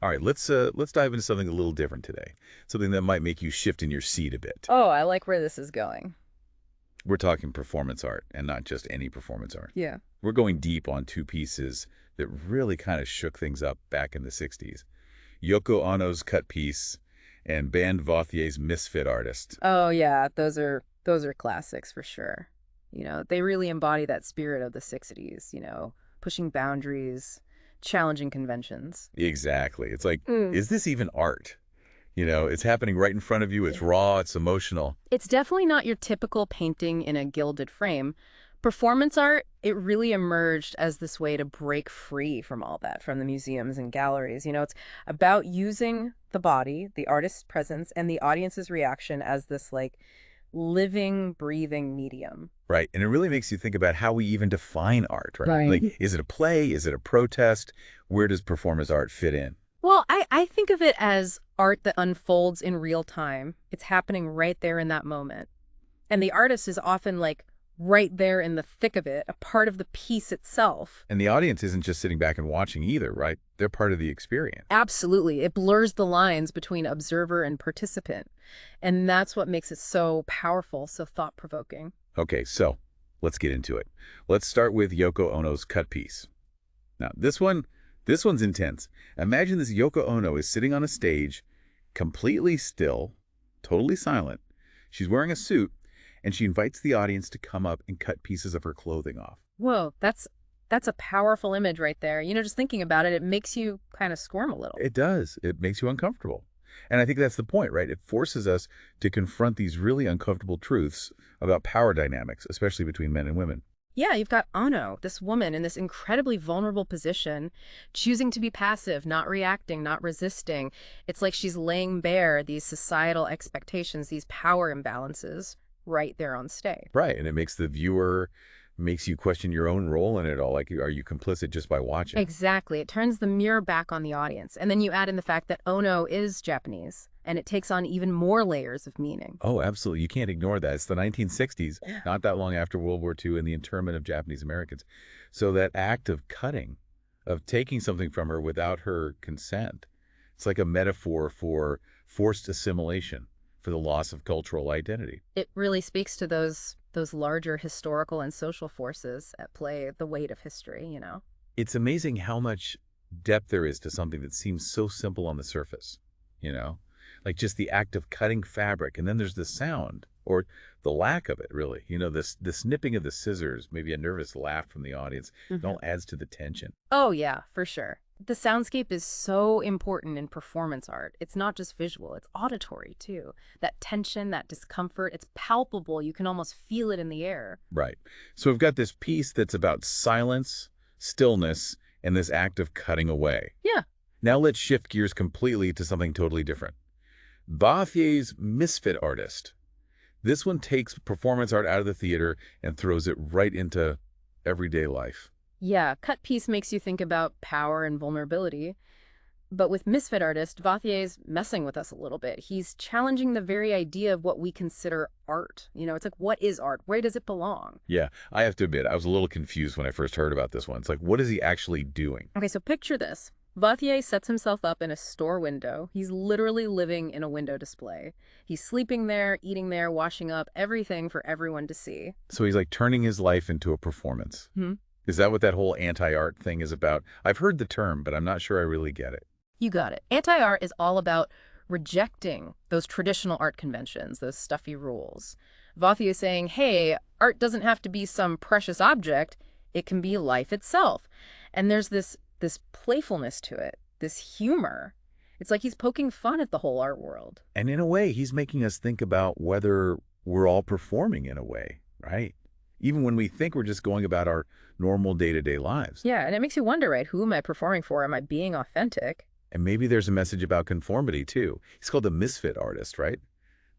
All right, let's dive into something a little different today. Something that might make you shift in your seat a bit. Oh, I like where this is going. We're talking performance art, and not just any performance art. Yeah. We're going deep on two pieces that really kind of shook things up back in the 60s. Yoko Ono's cut piece and band Vauthier's Misfit artist. Oh, yeah, those are classics for sure. They really embody that spirit of the 60s, pushing boundaries, challenging conventions. Exactly. It's like, Mm. is this even art? It's happening right in front of you. It's raw. It's emotional. It's definitely not your typical painting in a gilded frame. Performance art, it really emerged as this way to break free from all that, from the museums and galleries. It's about using the body, the artist's presence, and the audience's reaction as this like living, breathing medium. Right. And it really makes you think about how we even define art, right? Right. Like, is it a play? Is it a protest? Where does performance art fit in? Well, I think of it as art that unfolds in real time. It's happening right there in that moment. And the artist is often like right there in the thick of it, a part of the piece itself. And the audience isn't just sitting back and watching either, right? They're part of the experience. Absolutely. It blurs the lines between observer and participant. And that's what makes it so powerful, so thought-provoking. Okay, so let's get into it. Let's start with Yoko Ono's cut piece. Now, this one's intense. Imagine this Yoko Ono is sitting on a stage, completely still, totally silent. She's wearing a suit, and she invites the audience to come up and cut pieces of her clothing off. Whoa, that's a powerful image right there. Just thinking about it, it makes you kind of squirm a little. It does. It makes you uncomfortable. And I think that's the point, right? It forces us to confront these really uncomfortable truths about power dynamics, especially between men and women. Yeah, you've got Ono, this woman in this incredibly vulnerable position, choosing to be passive, not reacting, not resisting. It's like she's laying bare these societal expectations, these power imbalances right there on stage. Right. And it makes you question your own role in it all. Like, are you complicit just by watching? Exactly. It turns the mirror back on the audience. And then you add in the fact that Ono is Japanese, and it takes on even more layers of meaning. Oh, absolutely. You can't ignore that. It's the 1960s, Yeah. not that long after World War II and the internment of Japanese Americans. So that act of cutting, of taking something from her without her consent, it's like a metaphor for forced assimilation, for the loss of cultural identity. It really speaks to those larger historical and social forces at play, the weight of history. It's amazing how much depth there is to something that seems so simple on the surface, you know? Like just the act of cutting fabric, and then there's the sound, or the lack of it, really. The snipping of the scissors, maybe a nervous laugh from the audience. It all adds to the tension. Oh, yeah, for sure. The soundscape is so important in performance art. It's not just visual, it's auditory too. That tension, that discomfort, it's palpable. You can almost feel it in the air. Right. So we've got this piece that's about silence, stillness, and this act of cutting away. Yeah. Now let's shift gears completely to something totally different. Vauthier's Misfit artist. This one takes performance art out of the theater and throws it right into everyday life. Yeah, cut piece makes you think about power and vulnerability. But with Misfit Artist, Vauthier's messing with us a little bit. He's challenging the very idea of what we consider art. It's like, what is art? Where does it belong? Yeah, I have to admit, I was a little confused when I first heard about this one. It's like, what is he actually doing? Okay, so picture this. Vauthier sets himself up in a store window. He's literally living in a window display. He's sleeping there, eating there, washing up, everything for everyone to see. So he's like turning his life into a performance. Hmm? Is that what that whole anti-art thing is about? I've heard the term, but I'm not sure I really get it. You got it. Anti-art is all about rejecting those traditional art conventions, those stuffy rules. Vauthier is saying, hey, art doesn't have to be some precious object. It can be life itself. And there's this playfulness to it, this humor. It's like he's poking fun at the whole art world. And in a way, he's making us think about whether we're all performing in a way, right? Even when we think we're just going about our normal day-to-day lives. Yeah, and it makes you wonder, right? Who am I performing for? Am I being authentic? And maybe there's a message about conformity, too. He's called a misfit artist, right?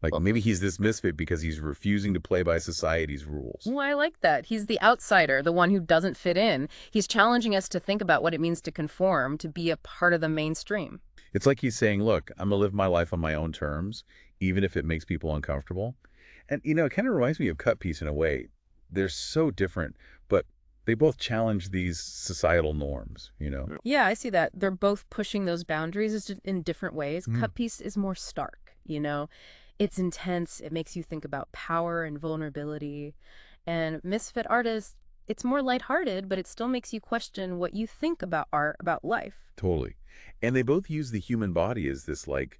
Like maybe he's this misfit because he's refusing to play by society's rules. Well, I like that. He's the outsider, the one who doesn't fit in. He's challenging us to think about what it means to conform, to be a part of the mainstream. It's like he's saying, look, I'm going to live my life on my own terms, even if it makes people uncomfortable. And, it kind of reminds me of Cut Piece in a way. They're so different, but They both challenge these societal norms, you know? Yeah, I see that. They're both pushing those boundaries in different ways. Mm, Cut Piece is more stark, you know? It's intense. It makes you think about power and vulnerability. And Misfit Artist, it's more lighthearted, but it still makes you question what you think about art, about life. totally. And they both use the human body as this, like,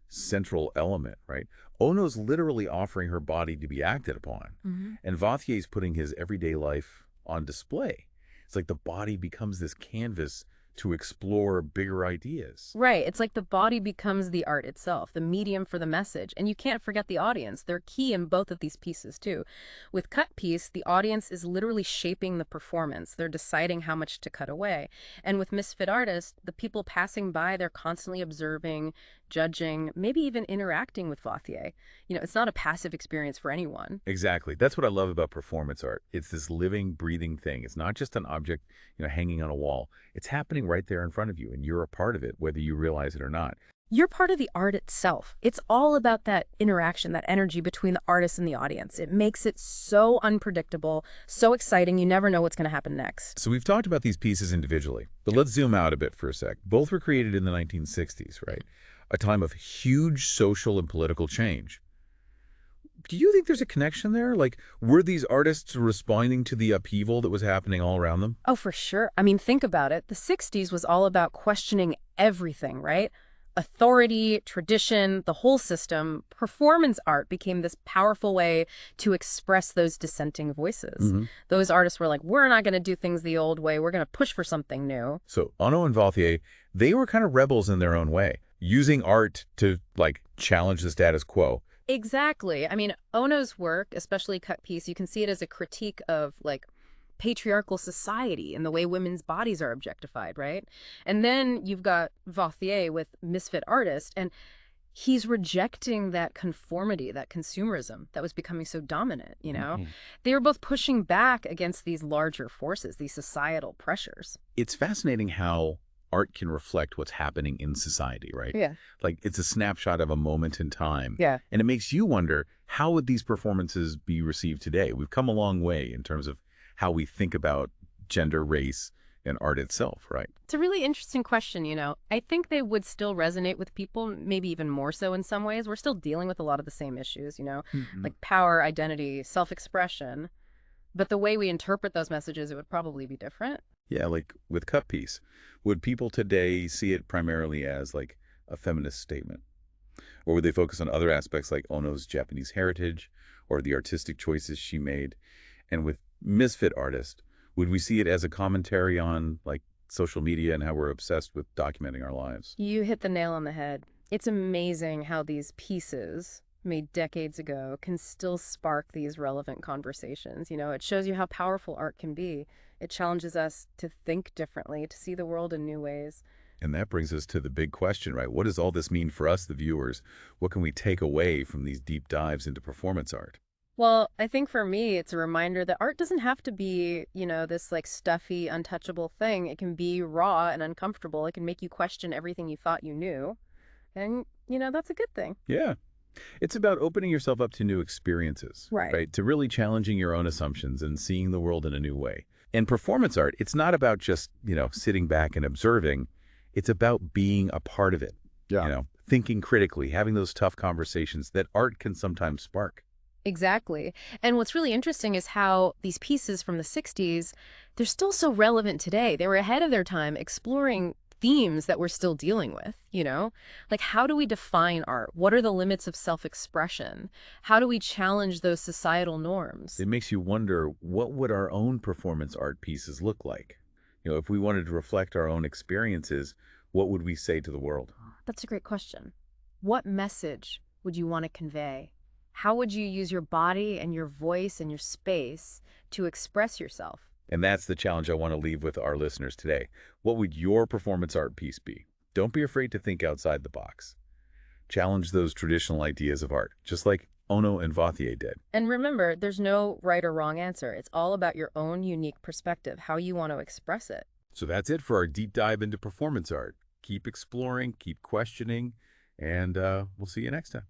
central element, right? Ono's literally offering her body to be acted upon. Hmm. And Vauthier's putting his everyday life on display. It's like the body becomes this canvas to explore bigger ideas. Right. It's like the body becomes the art itself, the medium for the message. And you can't forget the audience. They're key in both of these pieces, too. With Cut Piece, the audience is literally shaping the performance. They're deciding how much to cut away. And with Misfit Artist, the people passing by, they're constantly observing, judging, maybe even interacting with Vauthier. You know, it's not a passive experience for anyone. Exactly. That's what I love about performance art. It's this living, breathing thing. It's not just an object, hanging on a wall. It's happening right there in front of you, and you're a part of it, whether you realize it or not. You're part of the art itself. It's all about that interaction, that energy between the artist and the audience. It makes it so unpredictable, so exciting, you never know what's going to happen next. So we've talked about these pieces individually, but let's zoom out a bit for a sec. Both were created in the 1960s, right? A time of huge social and political change. Do you think there's a connection there? Like, were these artists responding to the upheaval that was happening all around them? Oh, for sure. I mean, think about it. The 60s was all about questioning everything, right? Authority, tradition, the whole system. Performance art became this powerful way to express those dissenting voices. Hmm. Those artists were like, we're not going to do things the old way. We're going to push for something new. So Ono and Vauthier, they were kind of rebels in their own way, using art to, like, challenge the status quo. Exactly. I mean, Ono's work, especially Cut Piece, you can see it as a critique of, like, patriarchal society and the way women's bodies are objectified, right? And then you've got Vauthier with Misfit Artist, and he's rejecting that conformity, that consumerism that was becoming so dominant, you know? Mhm. They were both pushing back against these larger forces, these societal pressures. It's fascinating how art can reflect what's happening in society, right? Yeah. Like, it's a snapshot of a moment in time. Yeah. And it makes you wonder, how would these performances be received today? We've come a long way in terms of how we think about gender, race, and art itself, right? It's a really interesting question, you know. I think they would still resonate with people, maybe even more so in some ways. We're still dealing with a lot of the same issues, you know, Mhm. like power, identity, self-expression. But the way we interpret those messages, it would probably be different. Yeah, like with Cut Piece, would people today see it primarily as, like, a feminist statement? Or would they focus on other aspects like Ono's Japanese heritage or the artistic choices she made? And with Misfit Artist, would we see it as a commentary on, like, social media and how we're obsessed with documenting our lives? You hit the nail on the head. It's amazing how these pieces made decades ago can still spark these relevant conversations. You know, it shows you how powerful art can be. It challenges us to think differently, to see the world in new ways. And that brings us to the big question, right? What does all this mean for us, the viewers? What can we take away from these deep dives into performance art? Well, I think for me, it's a reminder that art doesn't have to be, you know, this like stuffy, untouchable thing. It can be raw and uncomfortable. It can make you question everything you thought you knew. And, you know, that's a good thing. Yeah. It's about opening yourself up to new experiences, Right. right? To really challenging your own assumptions and seeing the world in a new way. In performance art, it's not about just, sitting back and observing. It's about being a part of it, thinking critically, having those tough conversations that art can sometimes spark. Exactly. And what's really interesting is how these pieces from the 60s, they're still so relevant today. They were ahead of their time exploring themes that we're still dealing with, you know? Like, how do we define art? What are the limits of self-expression? How do we challenge those societal norms? It makes you wonder, what would our own performance art pieces look like? If we wanted to reflect our own experiences, what would we say to the world? That's a great question. What message would you want to convey? How would you use your body and your voice and your space to express yourself? And that's the challenge I want to leave with our listeners today. What would your performance art piece be? Don't be afraid to think outside the box. Challenge those traditional ideas of art, just like Ono and Vauthier did. And remember, there's no right or wrong answer. It's all about your own unique perspective, how you want to express it. So that's it for our deep dive into performance art. Keep exploring, keep questioning, and we'll see you next time.